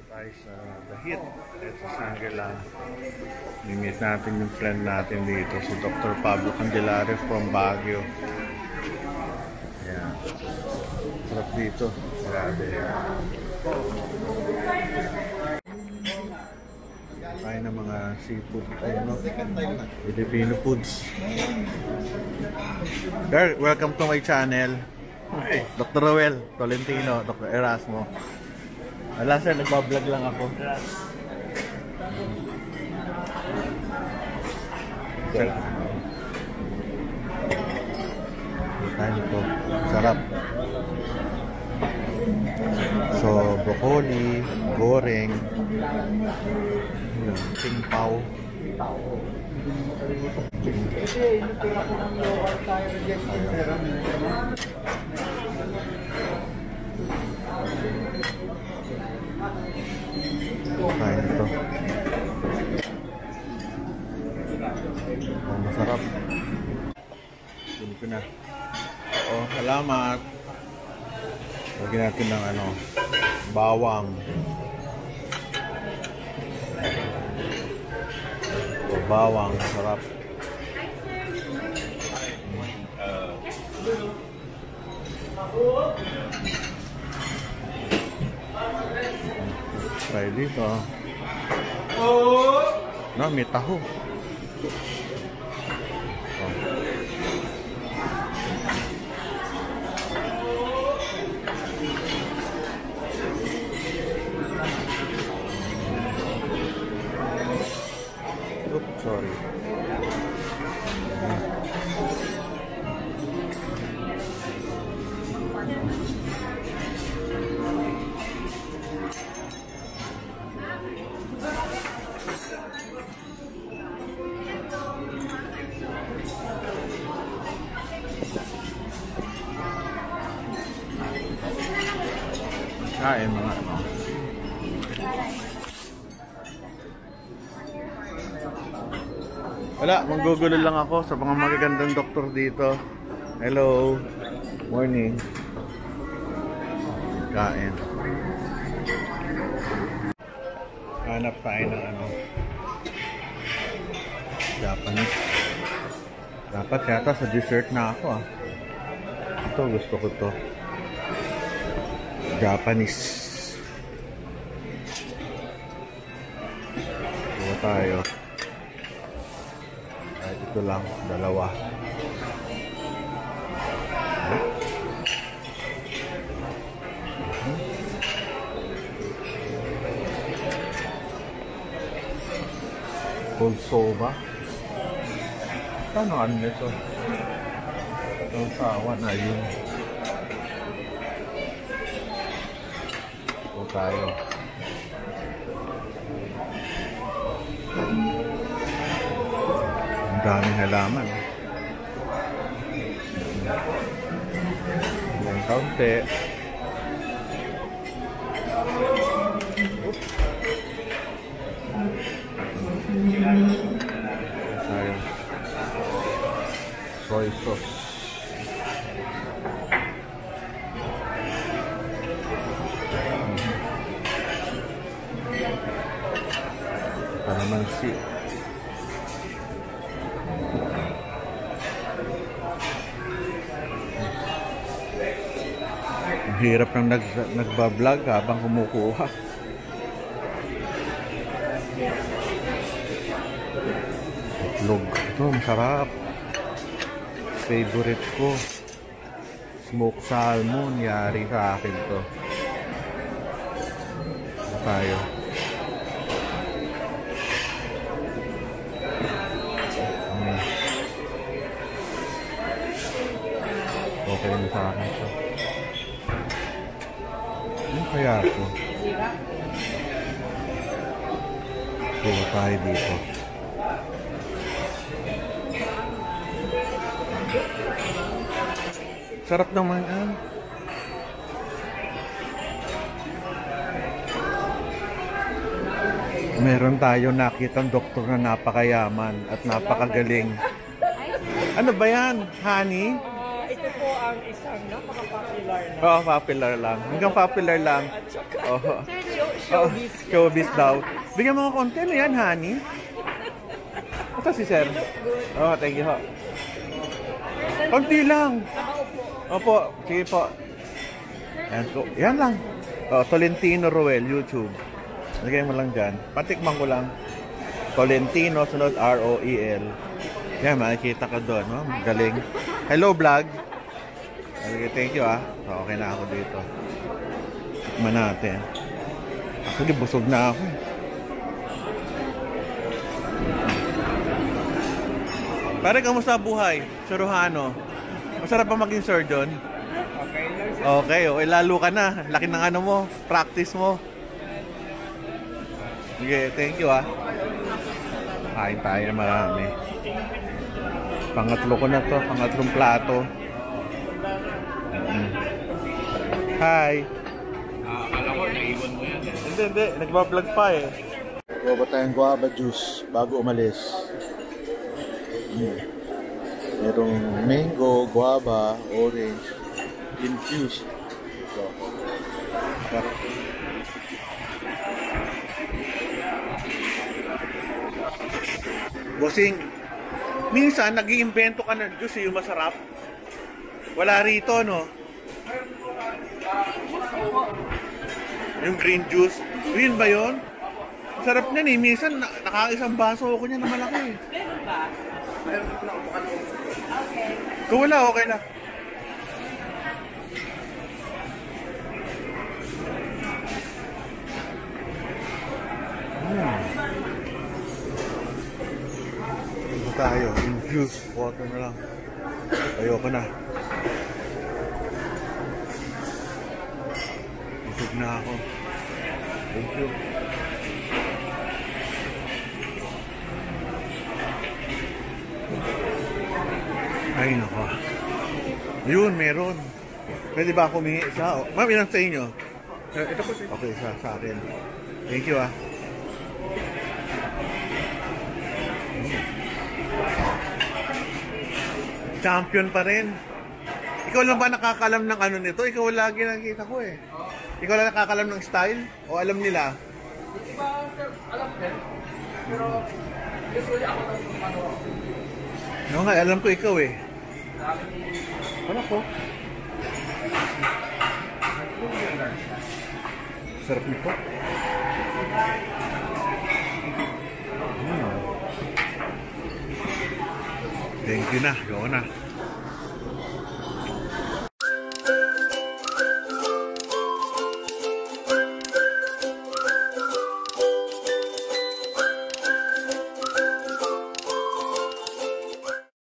Tayo sa The Hit. Ito sa Sanggelan. Limit natin yung friend natin dito, si Dr. Pablo Candelario from Baguio. Ayan. Sarap dito. Grabe. Kain ng mga seafood. Ano? Filipino foods. Girl, welcome to my channel. Dr. Roel Tolentino, Dr. Erasmo. Wala sir, nagbablog lang ako. Tayo po. Sarap. So, broccoli, goreng, tingpaw. Kain ito. Oh, masarap. Dito ko na. Oh, salamat. Lagyan natin ng ano, bawang. Oh, bawang, sarap. Try dito. No, may taho. Oops, sorry. Kain mga ano. Wala, manggugulo lang ako sa mga magagandang doktor dito. Hello. Morning. Kain. Hanap tayo ng ano, Japanese. Dapat yata sa dessert na ako ah. Ito, gusto ko to. Japanese. Ito tayo. Kahit ito lang, dalawa. Cold soba. Ano nito? Itong sawa na yun. Tayo. Ang daming halaman. Ang kaunti. Tayo. Soy sauce. Kalamansi. Ang hirap ng nagbablog habang kumukuha. Itlog. Ito, masarap. Favorite ko. Smoked salmon. Yari sa akin to. Ito tayo. Okay na sa akin ito. Ano kaya ito? Pula tayo dito. Sarap naman yan. Meron tayo nakitang doktor na napakayaman at napakagaling. Ano ba yan? Honey? Ito po ang isang napaka-popular na. Oo, popular lang. Hanggang popular lang. At saka, oh. sir, showbiz. Showbiz daw. Bigyan mo ng konti. Ano yan, honey? Ito si sir. Oh, thank you ho. Konti lang. Opo, sige po. Yan lang. Oh, Tolentino Roel, YouTube. Lagay mo lang dyan. Patikman ko lang. Tolentino, sunod R-O-E-L. Yan, makikita ka doon. No? Galing. Hello, vlog. Okay, thank you ah. So, okay na ako dito. Tikman natin. Actually, busog na ako. Pare, kamusta buhay? Suruhano. Masarap pa maging surgeon? Okay lang sir. Okay, okay. Lalo ka na. Laki ng ano mo. Practice mo. Sige, thank you ah. Kain tayo na marami. Pangatlo ko na to. Pangatlong plato. Hi. Akala ko, naiwan mo yan. Hindi. Nagbablog pa eh. Gawa tayong guava juice bago umalis. Merong mango, guava, orange, infused. So, bossing, minsan nag-iimbento ka ng juice yung masarap. Wala rito, no? Yung green juice. Yun ba yun? Sarap niyan eh. Minsan nakakaisang baso ako niyan na malaki. Meron ba? Okay. Kung wala, okay na. Ito tayo. Infused water na lang. Ayoko na. Busog na ako. Thank you. Ay, nako. Yun, meron. Pwede ba ako humingi isa? Ma'am, ilang sa inyo? Ito po sir. Okay, sa akin. Thank you ah. Champion pa rin. Ikaw lang ba nakakalam ng ano nito? Ikaw lagi nakikita ko eh. Ikaw lang nakakalam ng style? O alam nila? Iba sir, alam din. Pero usually ako lang yung ano. No nga, alam ko ikaw eh. Ano ko? Sarap nito. Thank you na. Gawin na.